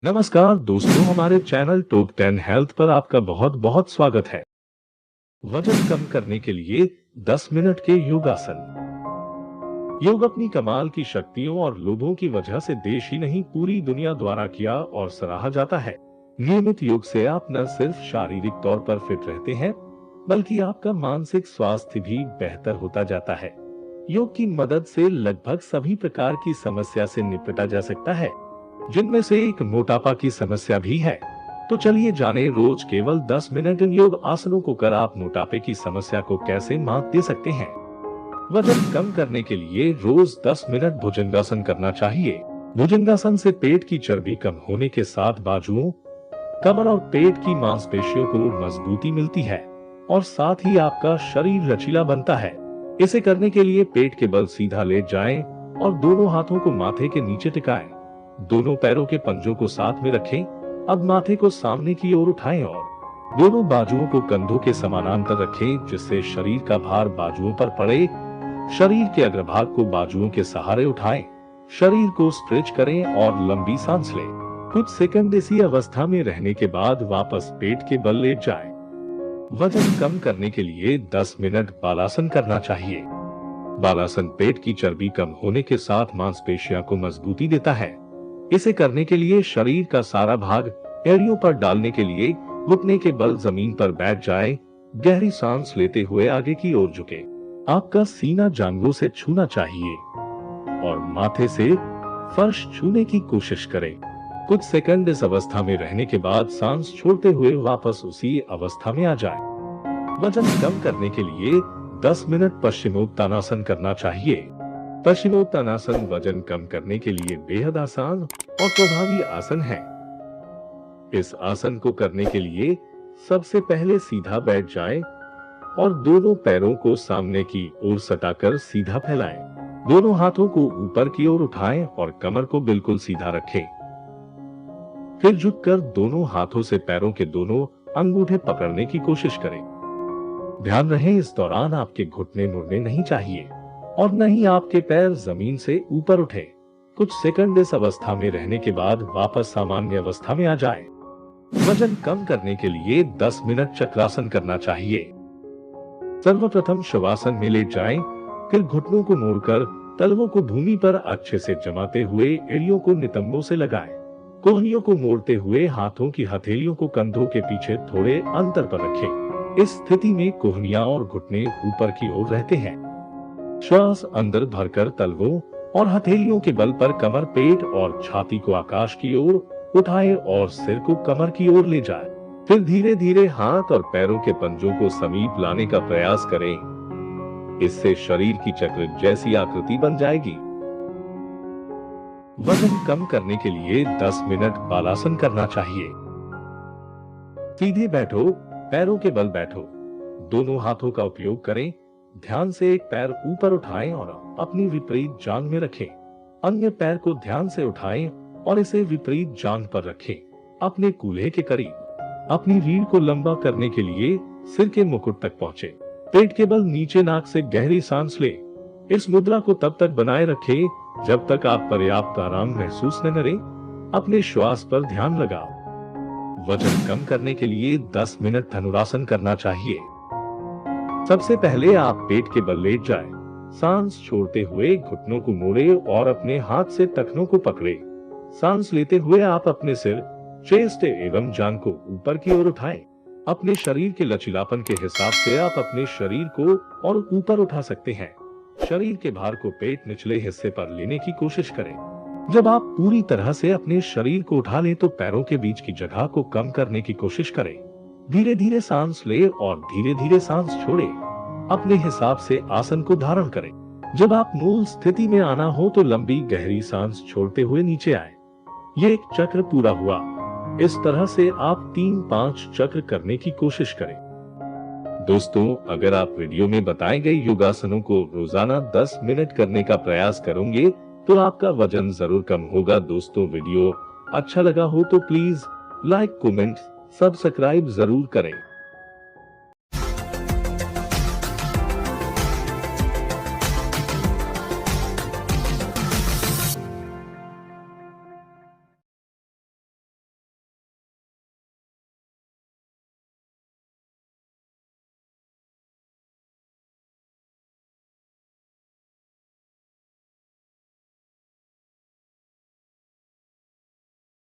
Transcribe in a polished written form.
नमस्कार दोस्तों, हमारे चैनल टॉप 10 हेल्थ पर आपका बहुत बहुत स्वागत है। वजन कम करने के लिए 10 मिनट के योगासन। योग अपनी कमाल की शक्तियों और लोभों की वजह से देश ही नहीं पूरी दुनिया द्वारा किया और सराहा जाता है। नियमित योग से आप न सिर्फ शारीरिक तौर पर फिट रहते हैं, बल्कि आपका मानसिक स्वास्थ्य भी बेहतर होता जाता है। योग की मदद से लगभग सभी प्रकार की समस्या से निपटा जा सकता है, जिनमें से एक मोटापा की समस्या भी है। तो चलिए जाने रोज केवल 10 मिनट इन योग आसनों को कर आप मोटापे की समस्या को कैसे मात दे सकते हैं। वजन कम करने के लिए रोज 10 मिनट भुजंगासन करना चाहिए। भुजंगासन से पेट की चर्बी कम होने के साथ बाजुओं, कमर और पेट की मांसपेशियों को मजबूती मिलती है और साथ ही आपका शरीर लचीला बनता है। इसे करने के लिए पेट के बल सीधा लेट जाएं और दोनों हाथों को माथे के नीचे टिकाएं। दोनों पैरों के पंजों को साथ में रखें। अब माथे को सामने की ओर उठाएं और दोनों बाजुओं को कंधों के समानांतर रखें, जिससे शरीर का भार बाजुओं पर पड़े। शरीर के अग्रभाग को बाजुओं के सहारे उठाएं। शरीर को स्ट्रेच करें और लंबी सांस लें। कुछ सेकंड इसी अवस्था में रहने के बाद वापस पेट के बल लेट जाएं। वजन कम करने के लिए 10 मिनट बालासन करना चाहिए। बालासन पेट की चर्बी कम होने के साथ मांसपेशियों को मजबूती देता है। इसे करने के लिए शरीर का सारा भाग एड़ियों पर डालने के लिए घुटने के बल जमीन पर बैठ जाए। गहरी सांस लेते हुए आगे की ओर झुके। आपका सीना जांघों से छूना चाहिए और माथे से फर्श छूने की कोशिश करें। कुछ सेकंड इस अवस्था में रहने के बाद सांस छोड़ते हुए वापस उसी अवस्था में आ जाए। वजन कम करने के लिए 10 मिनट पश्चिमोत्तानासन करना चाहिए। पश्चिमोत्तानासन वजन कम करने के लिए बेहद आसान और प्रभावी आसन है। इस आसन को करने के लिए सबसे पहले सीधा बैठ जाएं और दोनों पैरों को सामने की ओर सटाकर सीधा फैलाएं। दोनों हाथों को ऊपर की ओर उठाएं और कमर को बिल्कुल सीधा रखें। फिर झुककर दोनों हाथों से पैरों के दोनों अंगूठे पकड़ने की कोशिश करें। ध्यान रहे, इस दौरान आपके घुटने मुड़ने नहीं चाहिए और न ही आपके पैर जमीन से ऊपर उठे। कुछ सेकंड इस अवस्था में रहने के बाद वापस सामान्य अवस्था में आ जाएं। वजन कम करने के लिए 10 मिनट चक्रासन करना चाहिए। सर्वप्रथम शवासन में लेट जाएं, फिर घुटनों को मोड़कर तलवों को भूमि पर अच्छे से जमाते हुए एड़ियों को नितंबों से लगाएं। कोहनियों को मोड़ते हुए हाथों की हथेलियों को कंधों के पीछे थोड़े अंतर पर रखें। इस स्थिति में कोहनियां और घुटने ऊपर की ओर रहते हैं। श्वास अंदर भरकर तलवों और हथेलियों के बल पर कमर, पेट और छाती को आकाश की ओर उठाएं और सिर को कमर की ओर ले जाएं। फिर धीरे धीरे हाथ और पैरों के पंजों को समीप लाने का प्रयास करें। इससे शरीर की चक्र जैसी आकृति बन जाएगी। वजन कम करने के लिए 10 मिनट बालासन करना चाहिए। सीधे बैठो, पैरों के बल बैठो। दोनों हाथों का उपयोग करें। ध्यान से एक पैर ऊपर उठाएं और अपनी विपरीत जांघ में रखें। अन्य पैर को ध्यान से उठाएं और इसे विपरीत जांघ पर रखें, अपने कूल्हे के करीब। अपनी रीढ़ को लंबा करने के लिए सिर के मुकुट तक पहुंचे। पेट के बल नीचे, नाक से गहरी सांस ले। इस मुद्रा को तब तक बनाए रखें जब तक आप पर्याप्त आराम महसूस न करें। अपने श्वास पर ध्यान लगाओ। वजन कम करने के लिए 10 मिनट धनुरासन करना चाहिए। सबसे पहले आप पेट के बल लेट जाएं। सांस छोड़ते हुए घुटनों को मोड़े और अपने हाथ से टखनों को पकड़े। सांस लेते हुए आप अपने सिर, चेस्ट एवं जांघ को ऊपर की ओर उठाएं। अपने शरीर के लचीलापन के हिसाब से आप अपने शरीर को और ऊपर उठा सकते हैं। शरीर के भार को पेट निचले हिस्से पर लेने की कोशिश करें। जब आप पूरी तरह से अपने शरीर को उठा लें तो पैरों के बीच की जगह को कम करने की कोशिश करें। धीरे धीरे सांस ले और धीरे धीरे सांस छोड़े। अपने हिसाब से आसन को धारण करें। जब आप मूल स्थिति में आना हो तो लंबी गहरी सांस छोड़ते हुए नीचे आए। ये एक चक्र पूरा हुआ। इस तरह से आप 3-5 चक्र करने की कोशिश करें। दोस्तों, अगर आप वीडियो में बताए गए योगासनों को रोजाना 10 मिनट करने का प्रयास करेंगे तो आपका वजन जरूर कम होगा। दोस्तों, वीडियो अच्छा लगा हो तो प्लीज लाइक, कमेंट, सब्सक्राइब जरूर करें।